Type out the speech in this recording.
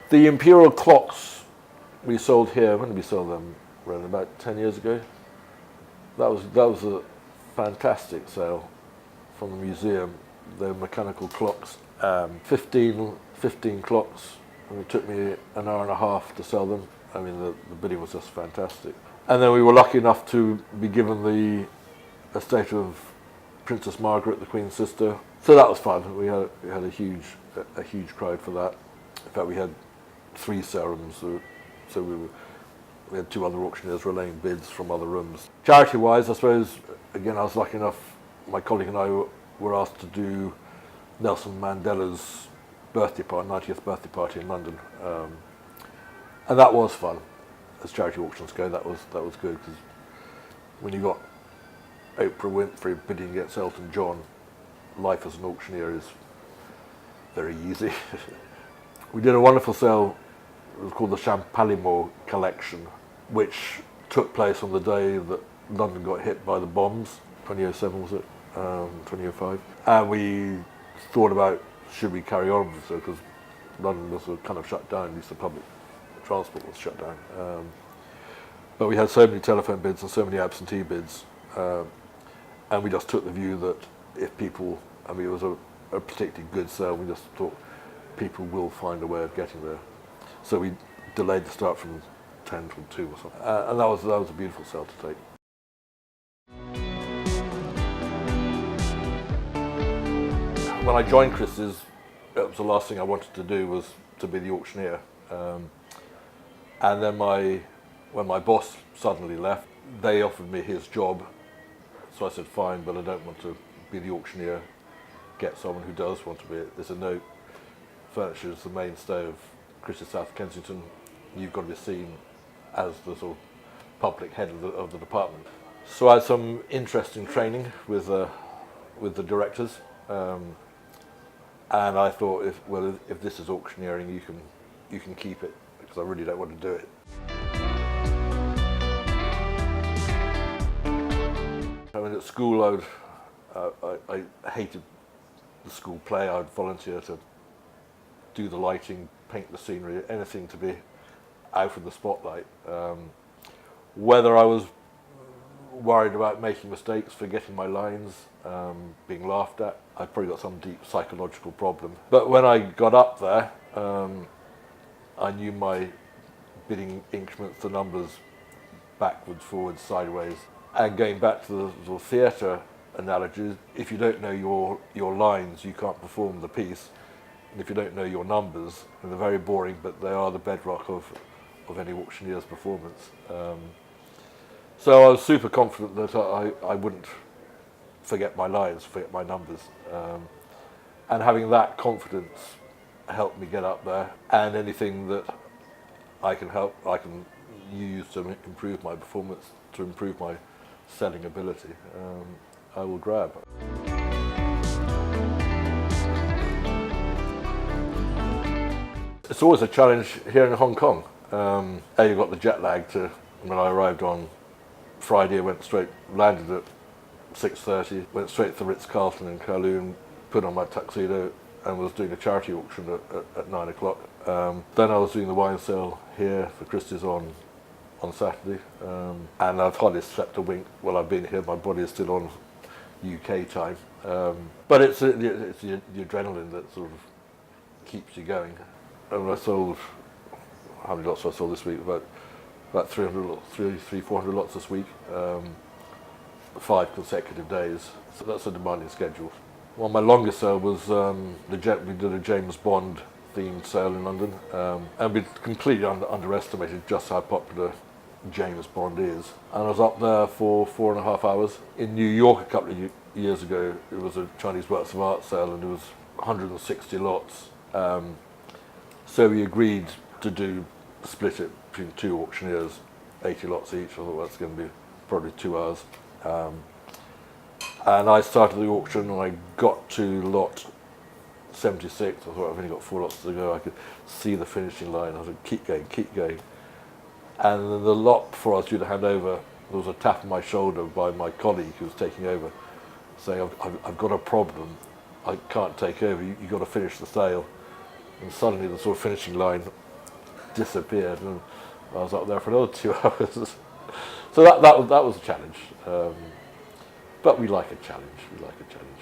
The imperial clocks we sold here, when did we sell them? Around about 10 years ago. That was a fantastic sale from the museum. They're mechanical clocks, 15 clocks, and it took me an hour and a half to sell them. I mean, the bidding was just fantastic. And then we were lucky enough to be given the estate of Princess Margaret, the Queen's sister. So that was fun. We had a huge crowd for that. In fact, we had 3 ceremonies, so we had 2 other auctioneers relaying bids from other rooms. Charity-wise, I suppose, again, I was lucky enough, my colleague and I were asked to do Nelson Mandela's 90th birthday party in London. And that was fun. As charity auctions go, that was good, because when you got Oprah Winfrey bidding against Elton John, life as an auctioneer is very easy. We did a wonderful sale. It was called the Champalimaud collection, which took place on the day that London got hit by the bombs. 2007 was it? 2005. And we thought about, should we carry on with it, because London was kind of shut down, at least the public transport was shut down. But we had so many telephone bids and so many absentee bids, and we just took the view that if people, I mean, it was a particularly good sale, we just thought people will find a way of getting there. So we delayed the start from 10 till 2 or something. And that was a beautiful sale to take. When I joined Christie's, it was the last thing I wanted to do was to be the auctioneer. And then when my boss suddenly left, they offered me his job. So I said, fine, but I don't want to be the auctioneer. Get someone who does want to be it. There's a note, furniture is the mainstay of Christie's South Kensington. You've got to be seen as the sort of public head of the department. So I had some interesting training with the directors. And I thought, if this is auctioneering, you can keep it, because I really don't want to do it. I mean, at school, I hated the school play. I'd volunteer to do the lighting, paint the scenery, anything to be out of the spotlight. Whether I was worried about making mistakes, forgetting my lines, being laughed at, I'd probably got some deep psychological problem. But when I got up there, I knew my bidding increments, the numbers, backwards, forwards, sideways. And going back to the theatre analogies, if you don't know your lines, you can't perform the piece. And if you don't know your numbers, and they're very boring, but they are the bedrock of any auctioneer's performance. So I was super confident that I wouldn't forget my lines, forget my numbers. And having that confidence helped me get up there. And anything that I can use to improve my performance, to improve my selling ability, I will grab. It's always a challenge here in Hong Kong. You've got the jet lag when I arrived on Friday, landed at 6:30, went straight to the Ritz-Carlton in Kowloon, put on my tuxedo and was doing a charity auction at 9 o'clock. Then I was doing the wine sale here for Christie's on Saturday, and I've hardly slept a wink while I've been here. My body is still on UK time, but it's the adrenaline that sort of keeps you going. And I sold, how many lots I sold this week? About 400 lots this week, 5 consecutive days. So that's a demanding schedule. Well, my longest sale was we did a James Bond themed sale in London, and we completely underestimated just how popular James Bond is. And I was up there for 4.5 hours. In New York a couple of years ago, it was a Chinese works of art sale, and it was 160 lots. So we agreed to split it between 2 auctioneers, 80 lots each. I thought that's going to be probably 2 hours. And I started the auction and I got to lot 76. I thought I've only got 4 lots to go. I could see the finishing line. I said, keep going. And then the lot before I was due to hand over, there was a tap on my shoulder by my colleague who was taking over, saying, I've got a problem. I can't take over. You've got to finish the sale. And suddenly the sort of finishing line disappeared, and I was up there for another 2 hours. So that was a challenge. But we like a challenge. We like a challenge.